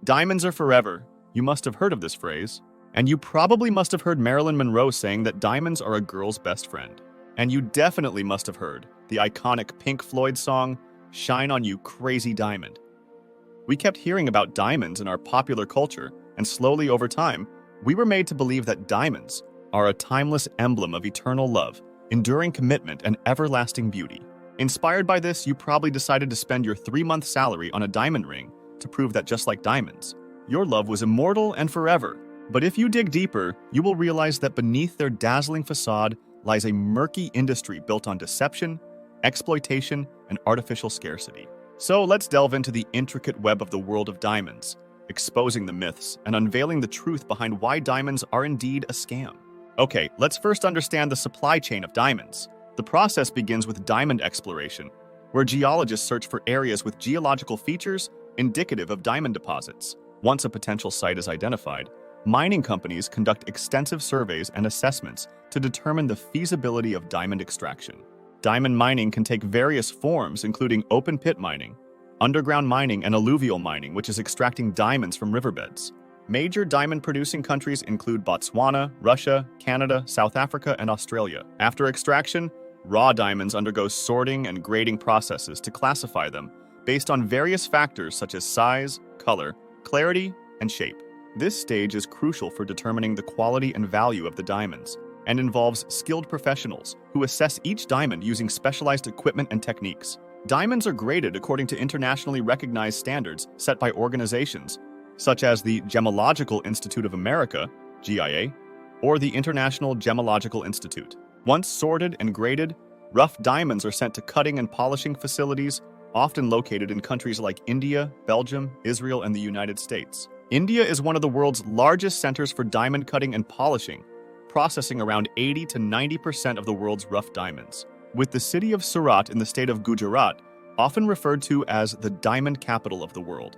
Diamonds are forever. You must have heard of this phrase. And you probably must have heard Marilyn Monroe saying that diamonds are a girl's best friend. And you definitely must have heard the iconic Pink Floyd song, Shine On You Crazy Diamond. We kept hearing about diamonds in our popular culture, and slowly over time, we were made to believe that diamonds are a timeless emblem of eternal love, enduring commitment, and everlasting beauty. Inspired by this, you probably decided to spend your 3-month salary on a diamond ring to prove that just like diamonds, your love was immortal and forever. But if you dig deeper, you will realize that beneath their dazzling facade lies a murky industry built on deception, exploitation, and artificial scarcity. So let's delve into the intricate web of the world of diamonds, exposing the myths and unveiling the truth behind why diamonds are indeed a scam. Okay, let's first understand the supply chain of diamonds. The process begins with diamond exploration, where geologists search for areas with geological features indicative of diamond deposits. Once a potential site is identified, mining companies conduct extensive surveys and assessments to determine the feasibility of diamond extraction. Diamond mining can take various forms, including open pit mining, underground mining, and alluvial mining, which is extracting diamonds from riverbeds. Major diamond-producing countries include Botswana, Russia, Canada, South Africa, and Australia. After extraction, raw diamonds undergo sorting and grading processes to classify them based on various factors such as size, color, clarity, and shape. This stage is crucial for determining the quality and value of the diamonds, and involves skilled professionals who assess each diamond using specialized equipment and techniques. Diamonds are graded according to internationally recognized standards set by organizations such as the Gemological Institute of America, GIA, or the International Gemological Institute. Once sorted and graded, rough diamonds are sent to cutting and polishing facilities, often located in countries like India, Belgium, Israel, and the United States. India is one of the world's largest centers for diamond cutting and polishing, processing around 80 to 90% of the world's rough diamonds, with the city of Surat in the state of Gujarat often referred to as the diamond capital of the world.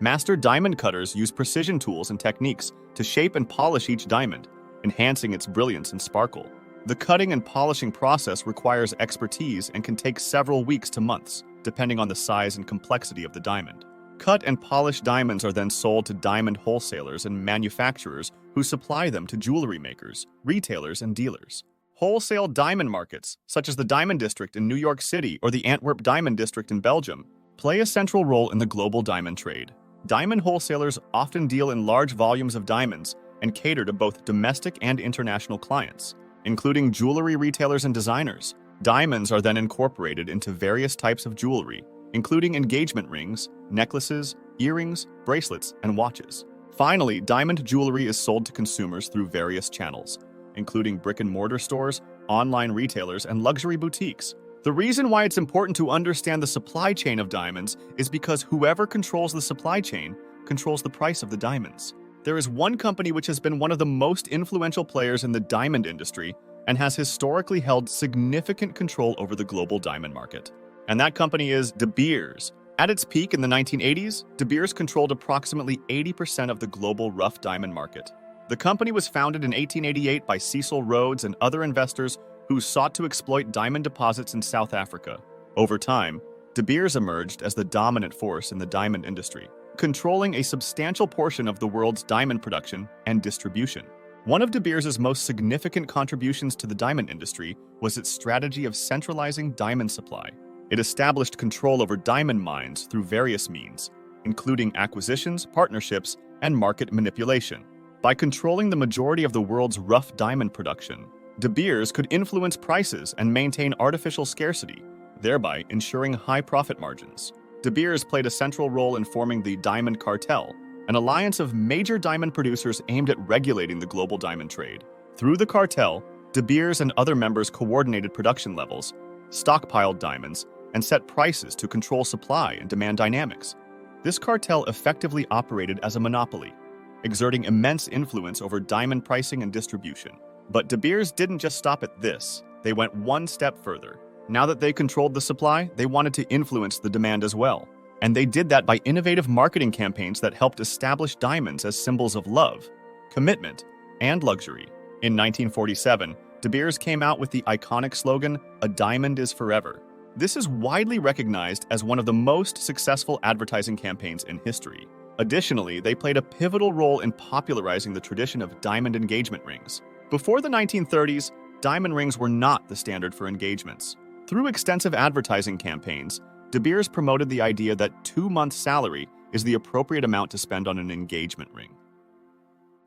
Master diamond cutters use precision tools and techniques to shape and polish each diamond, enhancing its brilliance and sparkle. The cutting and polishing process requires expertise and can take several weeks to months, depending on the size and complexity of the diamond. Cut and polished diamonds are then sold to diamond wholesalers and manufacturers who supply them to jewelry makers, retailers, and dealers. Wholesale diamond markets, such as the Diamond District in New York City or the Antwerp Diamond District in Belgium, play a central role in the global diamond trade. Diamond wholesalers often deal in large volumes of diamonds and cater to both domestic and international clients, including jewelry retailers and designers. Diamonds are then incorporated into various types of jewelry, including engagement rings, necklaces, earrings, bracelets, and watches. Finally, diamond jewelry is sold to consumers through various channels, including brick-and-mortar stores, online retailers, and luxury boutiques. The reason why it's important to understand the supply chain of diamonds is because whoever controls the supply chain controls the price of the diamonds. There is one company which has been one of the most influential players in the diamond industry and has historically held significant control over the global diamond market. And that company is De Beers. At its peak in the 1980s, De Beers controlled approximately 80% of the global rough diamond market. The company was founded in 1888 by Cecil Rhodes and other investors who sought to exploit diamond deposits in South Africa. Over time, De Beers emerged as the dominant force in the diamond industry, controlling a substantial portion of the world's diamond production and distribution. One of De Beers' most significant contributions to the diamond industry was its strategy of centralizing diamond supply. It established control over diamond mines through various means, including acquisitions, partnerships, and market manipulation. By controlling the majority of the world's rough diamond production, De Beers could influence prices and maintain artificial scarcity, thereby ensuring high profit margins. De Beers played a central role in forming the Diamond Cartel, an alliance of major diamond producers aimed at regulating the global diamond trade. Through the cartel, De Beers and other members coordinated production levels, stockpiled diamonds, and set prices to control supply and demand dynamics. This cartel effectively operated as a monopoly, exerting immense influence over diamond pricing and distribution. But De Beers didn't just stop at this. They went one step further. Now that they controlled the supply, they wanted to influence the demand as well. And they did that by innovative marketing campaigns that helped establish diamonds as symbols of love, commitment, and luxury. In 1947, De Beers came out with the iconic slogan, "A diamond is forever." This is widely recognized as one of the most successful advertising campaigns in history. Additionally, they played a pivotal role in popularizing the tradition of diamond engagement rings. Before the 1930s, diamond rings were not the standard for engagements. Through extensive advertising campaigns, De Beers promoted the idea that 2-month salary is the appropriate amount to spend on an engagement ring.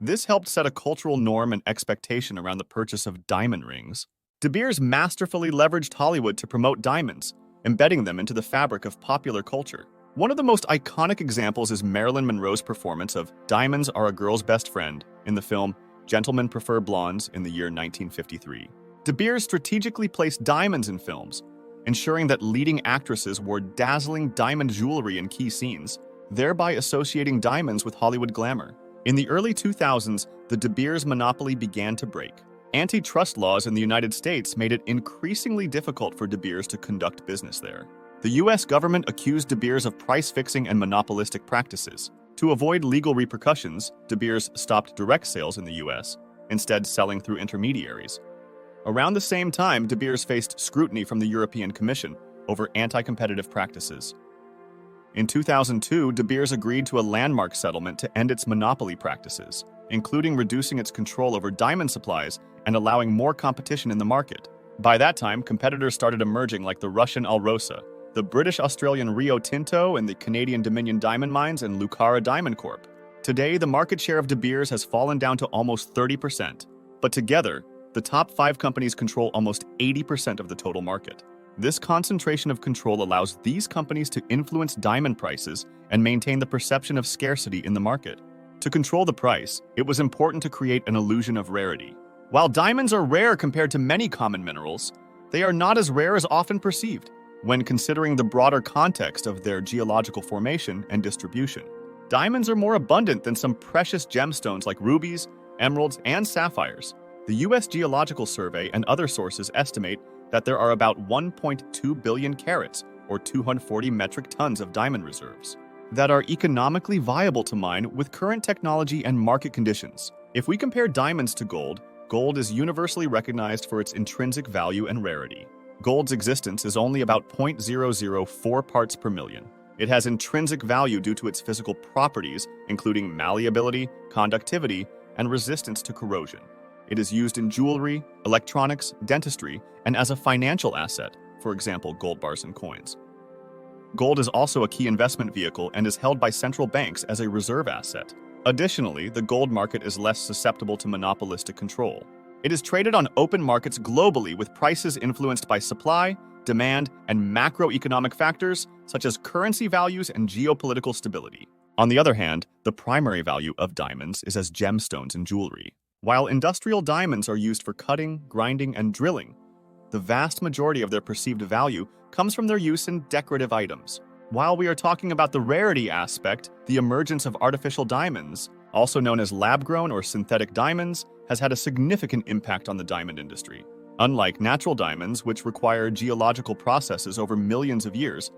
This helped set a cultural norm and expectation around the purchase of diamond rings. De Beers masterfully leveraged Hollywood to promote diamonds, embedding them into the fabric of popular culture. One of the most iconic examples is Marilyn Monroe's performance of "Diamonds Are a Girl's Best Friend" in the film Gentlemen Prefer Blondes in the year 1953. De Beers strategically placed diamonds in films, ensuring that leading actresses wore dazzling diamond jewelry in key scenes, thereby associating diamonds with Hollywood glamour. In the early 2000s, the De Beers monopoly began to break. Antitrust laws in the United States made it increasingly difficult for De Beers to conduct business there. The U.S. government accused De Beers of price-fixing and monopolistic practices. To avoid legal repercussions, De Beers stopped direct sales in the U.S., instead selling through intermediaries. Around the same time, De Beers faced scrutiny from the European Commission over anti-competitive practices. In 2002, De Beers agreed to a landmark settlement to end its monopoly practices, including reducing its control over diamond supplies and allowing more competition in the market. By that time, competitors started emerging like the Russian Alrosa, the British-Australian Rio Tinto, and the Canadian Dominion Diamond Mines and Lucara Diamond Corp. Today, the market share of De Beers has fallen down to almost 30%, but together, the top 5 companies control almost 80% of the total market. This concentration of control allows these companies to influence diamond prices and maintain the perception of scarcity in the market. To control the price, it was important to create an illusion of rarity. While diamonds are rare compared to many common minerals, they are not as rare as often perceived when considering the broader context of their geological formation and distribution. Diamonds are more abundant than some precious gemstones like rubies, emeralds, and sapphires. The U.S. Geological Survey and other sources estimate that there are about 1.2 billion carats, or 240 metric tons of diamond reserves, that are economically viable to mine with current technology and market conditions. If we compare diamonds to gold, gold is universally recognized for its intrinsic value and rarity. Gold's existence is only about 0.004 parts per million. It has intrinsic value due to its physical properties, including malleability, conductivity, and resistance to corrosion. It is used in jewelry, electronics, dentistry, and as a financial asset, for example, gold bars and coins. Gold is also a key investment vehicle and is held by central banks as a reserve asset. Additionally, the gold market is less susceptible to monopolistic control. It is traded on open markets globally with prices influenced by supply, demand, and macroeconomic factors such as currency values and geopolitical stability. On the other hand, the primary value of diamonds is as gemstones and jewelry. While industrial diamonds are used for cutting, grinding, and drilling, the vast majority of their perceived value comes from their use in decorative items. While we are talking about the rarity aspect, the emergence of artificial diamonds, also known as lab-grown or synthetic diamonds, has had a significant impact on the diamond industry. Unlike natural diamonds, which require geological processes over millions of years,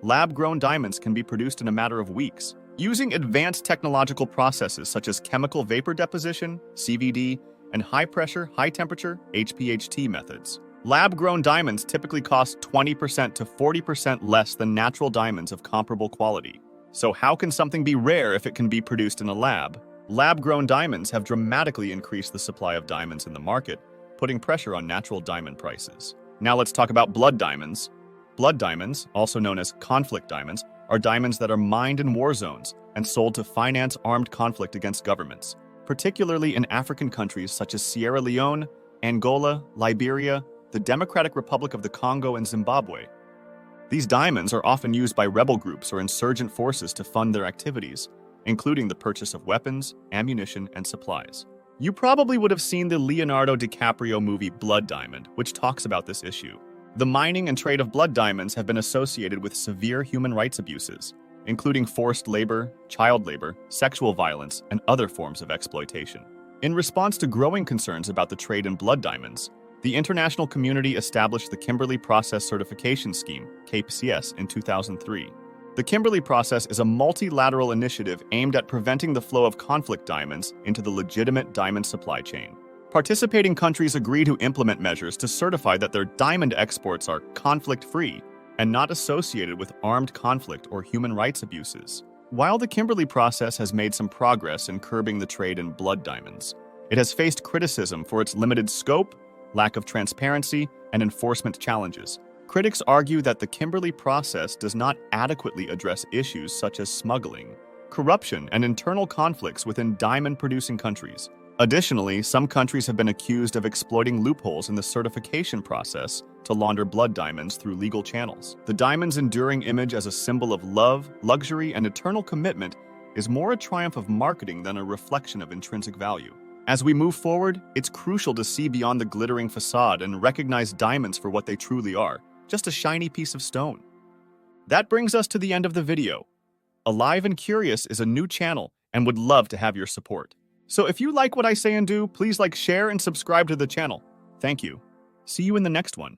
lab-grown diamonds can be produced in a matter of weeks. Using advanced technological processes such as chemical vapor deposition, CVD, and high-pressure, high-temperature, HPHT methods. Lab-grown diamonds typically cost 20% to 40% less than natural diamonds of comparable quality. So how can something be rare if it can be produced in a lab? Lab-grown diamonds have dramatically increased the supply of diamonds in the market, putting pressure on natural diamond prices. Now let's talk about blood diamonds. Blood diamonds, also known as conflict diamonds, are diamonds that are mined in war zones and sold to finance armed conflict against governments, particularly in African countries such as Sierra Leone, Angola, Liberia, the Democratic Republic of the Congo, and Zimbabwe. These diamonds are often used by rebel groups or insurgent forces to fund their activities, including the purchase of weapons, ammunition, and supplies. You probably would have seen the Leonardo DiCaprio movie Blood Diamond, which talks about this issue. The mining and trade of blood diamonds have been associated with severe human rights abuses, including forced labor, child labor, sexual violence, and other forms of exploitation. In response to growing concerns about the trade in blood diamonds, the international community established the Kimberley Process Certification Scheme, KPCS, in 2003. The Kimberley Process is a multilateral initiative aimed at preventing the flow of conflict diamonds into the legitimate diamond supply chain. Participating countries agree to implement measures to certify that their diamond exports are conflict-free and not associated with armed conflict or human rights abuses. While the Kimberley process has made some progress in curbing the trade in blood diamonds, it has faced criticism for its limited scope, lack of transparency, and enforcement challenges. Critics argue that the Kimberley process does not adequately address issues such as smuggling, corruption, and internal conflicts within diamond-producing countries. Additionally, some countries have been accused of exploiting loopholes in the certification process to launder blood diamonds through legal channels. The diamond's enduring image as a symbol of love, luxury, and eternal commitment is more a triumph of marketing than a reflection of intrinsic value. As we move forward, it's crucial to see beyond the glittering facade and recognize diamonds for what they truly are, just a shiny piece of stone. That brings us to the end of the video. Alive and Curious is a new channel and would love to have your support. So if you like what I say and do, please like, share, and subscribe to the channel. Thank you. See you in the next one.